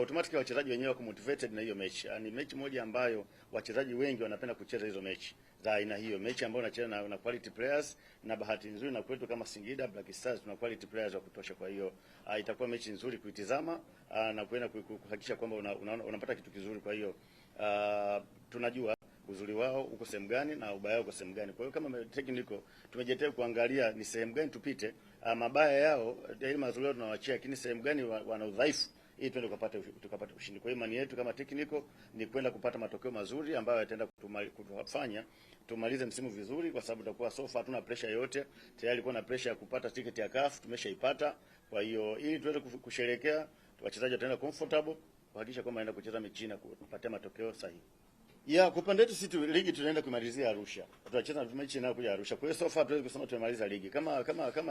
automatically wachezaji wenyewe wako motivated na hiyo mechi. Ni mechi moja ambayo wachezaji wengi wanapenda kucheza hizo mechi za aina hiyo, mechi ambayo unacheza na quality players, na bahati nzuri na kwetu kama Singida Black Stars tuna quality players wa kutosha. Kwa hiyo itakuwa mechi nzuri kuitizama na kuenda kuhakikisha kwamba unapata kitu kizuri. Kwa hiyo tunajua uzuri wao uko sehemu gani na ubaya wao uko sehemu gani. Kwa hiyo kama technical tumejitea kuangalia ni sehemu gani tupite, mabaya yao ile mazuri yao tunawaachia, lakini sehemu gani wana udhaifu ili twende tukapata ushindi. Kwa hiyo imani yetu kama technical ni kwenda kupata matokeo mazuri ambayo yataenda kutufanya tumalize msimu vizuri, kwa sababu tutakuwa sofa, hatuna pressure yote. Tayari kuna pressure ya kupata ticket ya CAF tumeshaipata. Kwa hiyo ili tuweze kusherehekea, wachezaji wataenda comfortable kuhakikisha kwamba naenda kucheza mechi na kupata matokeo sahihi. Kwa upande wetu sisi ligi tunaenda kumalizia Arusha. Tutacheza mechi inayokuja Arusha. Kwa hiyo so far tuweze kusema tumemaliza ligi. Kama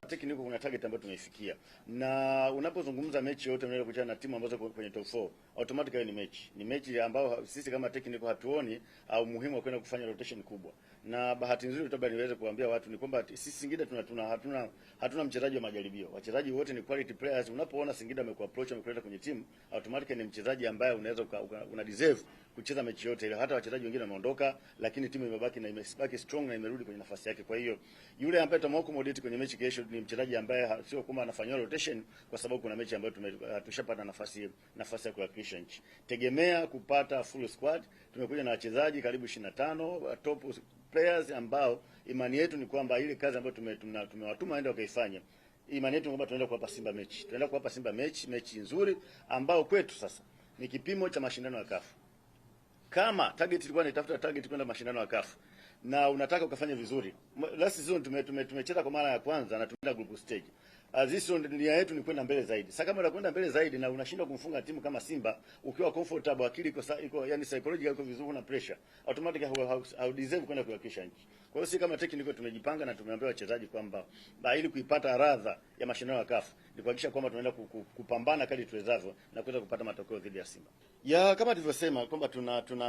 technical kuna target ambayo tumeifikia. Na unapozungumza mechi yote unaenda kucheza na timu ambazo kwenye top 4, automatically ni mechi. Ni mechi ambayo sisi kama technical hatuoni au muhimu wa kwenda kufanya rotation kubwa. Na bahati nzuri labda niweze kuambia watu ni kwamba sisi Singida hatuna mchezaji wa majaribio. Wachezaji wote ni quality players. Unapoona Singida amekuapproach amekuleta kwenye timu, automatically ni mchezaji ambaye unaweza una deserve kucheza mechi yote ile. Hata wachezaji wengine wameondoka, lakini timu imebaki na imebaki strong na imerudi kwenye nafasi yake. Kwa hiyo yule ambaye tutamaccommodate kwenye mechi kesho ni mchezaji ambaye sio kama anafanywa rotation, kwa sababu kuna mechi ambayo tushapata nafasi ya kuwakilisha nchi. Tegemea kupata full squad. Tumekuja na wachezaji karibu 25 top players ambao imani yetu ni kwamba ile kazi ambayo tumewatuma aende wakaifanya. Imani yetu ni kwamba tunaenda kuwapa Simba mechi. Tunaenda kuwapa Simba mechi nzuri ambao kwetu sasa ni kipimo cha mashindano ya CAF. Kama target ilikuwa nitafuta target kwenda mashindano ya CAF na unataka ukafanya vizuri. Last season tumecheza kwa mara ya kwanza na tumeenda group stage. This season nia yetu ni kwenda mbele zaidi. Sasa kama unakwenda mbele zaidi na unashindwa kumfunga timu kama Simba ukiwa comfortable, akili iko yani psychological iko vizuri na pressure, automatically how deserve kwenda kuhakikisha nchi. Kwa hiyo sisi kama technical tumejipanga na tumeambia wachezaji kwamba ili kuipata radha ya mashindano ya CAF ni kuhakikisha kwamba tunaenda kupambana kadri tuwezavyo na kuweza kupata matokeo dhidi ya Simba. Kama tulivyosema kwamba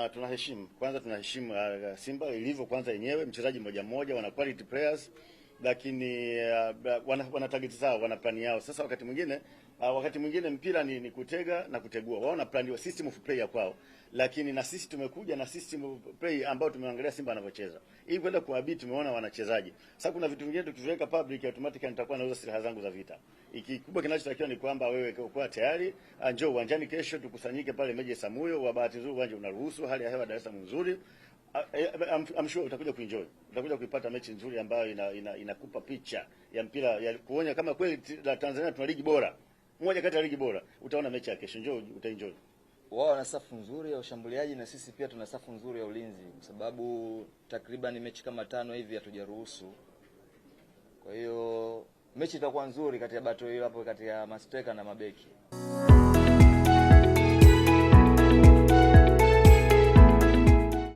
tunaheshimu kwanza, tunaheshimu Simba ilivyo kwanza yenyewe, mchezaji mmoja wana quality players, lakini wana target zao, wana plan yao. Sasa wakati mwingine mpira ni kutega na kutegua. Wao wana plan ya system of play ya kwao, lakini na sisi tumekuja na system of play ambao tumeangalia Simba anavyocheza ili kwenda kuabiti, tumeona wanachezaji. Sasa kuna vitu vingine tukiviweka public, automatically nitakuwa nauza silaha zangu za vita. Ikikubwa kinachotakiwa ni kwamba wewe kwa tayari, njoo uwanjani kesho tukusanyike pale Meja Samuyo. Wa bahati nzuri uwanja unaruhusu, hali ya hewa Dar es Salaam nzuri. I'm sure utakuja kuenjoy. Utakuja kuipata mechi nzuri ambayo inakupa picha ya mpira ya kuonya kama kweli Tanzania tuna ligi bora. Moja kati ya ligi bora. Utaona mechi ya kesho, njoo utaenjoy. Wao wana safu nzuri ya ushambuliaji na sisi pia tuna safu nzuri ya ulinzi, kwa sababu takriban mechi kama 5 hivi hatujaruhusu. Kwa hiyo mechi itakuwa nzuri kati ya battle hiyo hapo kati ya masteka na mabeki.